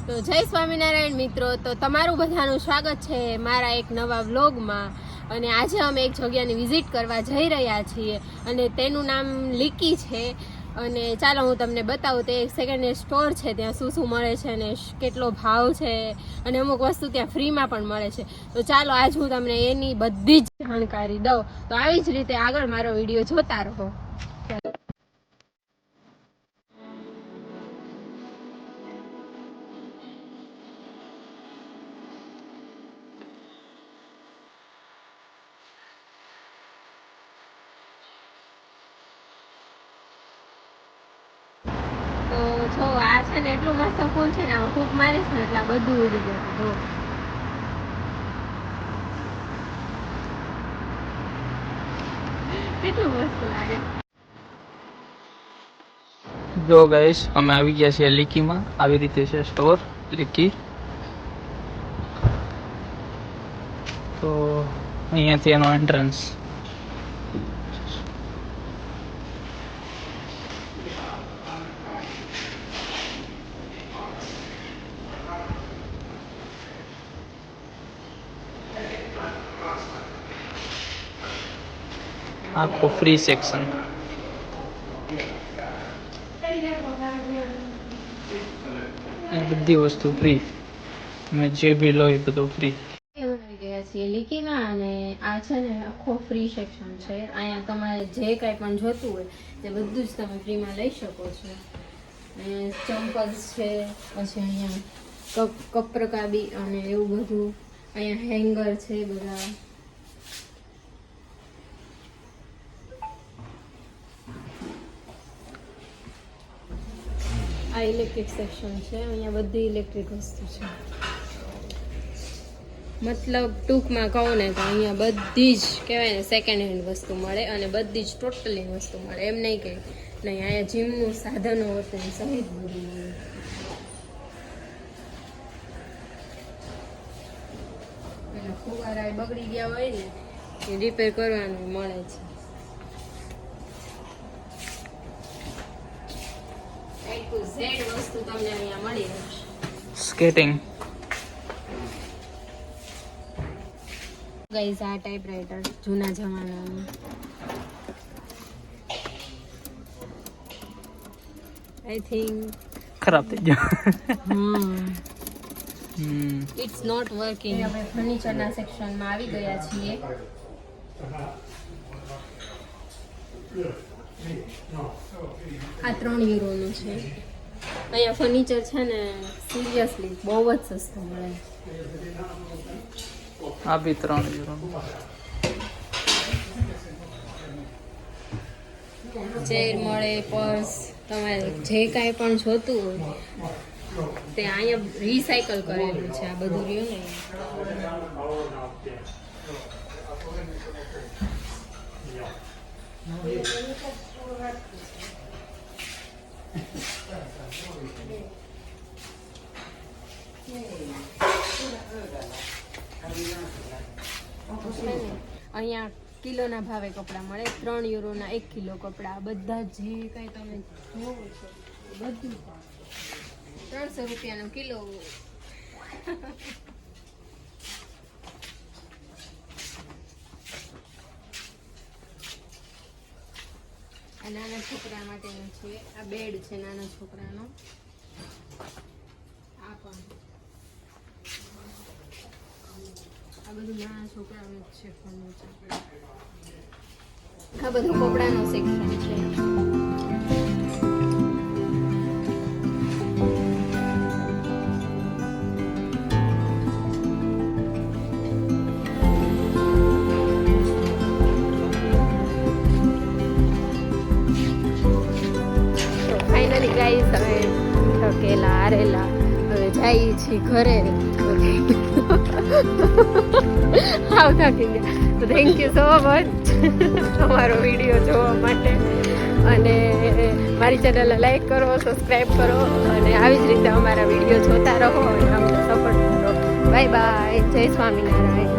તો જય સ્વામિનારાયણ મિત્રો, તો તમારું બધાનું સ્વાગત છે મારા એક નવા વ્લોગમાં. અને આજે અમે એક જગ્યાની વિઝિટ કરવા જઈ રહ્યા છીએ અને તેનું નામ લીકી છે. અને ચાલો હું તમને બતાવું, તે એક સેકન્ડ હેન્ડ સ્ટોર છે, ત્યાં શું શું મળે છે અને કેટલો ભાવ છે અને અમુક વસ્તુ ત્યાં ફ્રીમાં પણ મળે છે. તો ચાલો આજ હું તમને એની બધી જ જાણકારી દઉં. તો આવી જ રીતે આગળ મારો વિડીયો જોતા રહો. તો જો આ છે ને એટલું મસ્ત ફૂલ છે ને, આમાં ફૂંક મારીશ ને એટલે બધું ઉડી જશે. જો કેટલું મસ્ત લાગે. જો ગાઈસ, અમે આવી ગયા છીએ લીકીમાં. આવી રીતે છે સ્ટોર લીકી. તો અહીંયાથી એનો એન્ટ્રન્સ. આખો ફ્રી સેક્શન. બધી વસ્તુ ફ્રી, તમે જે બી લો એ બધું ફ્રી. આવી ગયા છીએ લીકીમાં અને આ છે ને આખો ફ્રી સેક્શન છે. અહીંયા તમારે જે કાંઈ પણ જોતું હોય તે બધું જ તમે ફ્રીમાં લઈ શકો છો. અને ચમ્પલ્સ છે, પછી અહીંયા કપરકાબી અને એવું બધું. અહીંયા હેંગર છે બધા. આ ઇલેક્ટ્રિક સેક્શન છે, અહીંયા બધી ઇલેક્ટ્રિક વસ્તુ છે. મતલબ ટૂંકમાં કહું ને તો અહીંયા બધી જ કહેવાય ને સેકન્ડ હેન્ડ વસ્તુ મળે અને બધી જ ટોટલી વસ્તુ મળે. એમ નહીં કે નહીં, અહીંયા જીમનું સાધનો વતન સહિત બધું મળે. એટલે ફુવારા બગડી ગયા હોય ને એ રિપેર કરવાનું મળે છે. ઝેડ વસ્તુ તમને અહીંયા મળી રહેશે. સ્કેટિંગ. ગાઈઝ, આ ટાઈપરાઇટર જૂના જમાનાનું. આઈ થિંક ખરાબ થઈ ગયો. It's not working. આપણે ફર્નિચરના સેક્શનમાં આવી ગયા છીએ. આ 3 યુરોનું છે. અહીંયા ફર્નિચર છે ને સિરિયસલી બહુ જ સસ્તું મળે. આ બી 3 યુરો. ચેર મળે, પર્સ, તમારે જે કાંઈ પણ જોતું હોય તે અહીંયા રિસાયકલ કરેલું છે. આ બધું રહ્યું ને અહીંયા કિલોના ભાવે કપડાં મળે. 3 યુરોના 1 કિલો કપડાં. બધા જે કાંઈ તમે જોવો છો બધું 300 રૂપિયાનો કિલો. આ નાના છોકરા માટેનું છે. આ બેડ છે નાના છોકરાનો. આ પણ આ બધું નાના છોકરાનું જ છે ફર્નિચર. આ બધું કપડાનો સેક્શન છે. ફાઇનલી ગાઈસ, હવે થકેલા હારેલા હવે જઈએ છીએ ઘરે. હાવ થાકી ગયા. તો થેન્ક યુ સો મચ અમારો વિડીયો જોવા માટે. અને મારી ચેનલને લાઈક કરો, સબસ્ક્રાઈબ કરો અને આવી જ રીતે અમારા વિડીયો જોતા રહો અને અમને સપોર્ટ કરો. Bye bye. જય સ્વામિનારાયણ.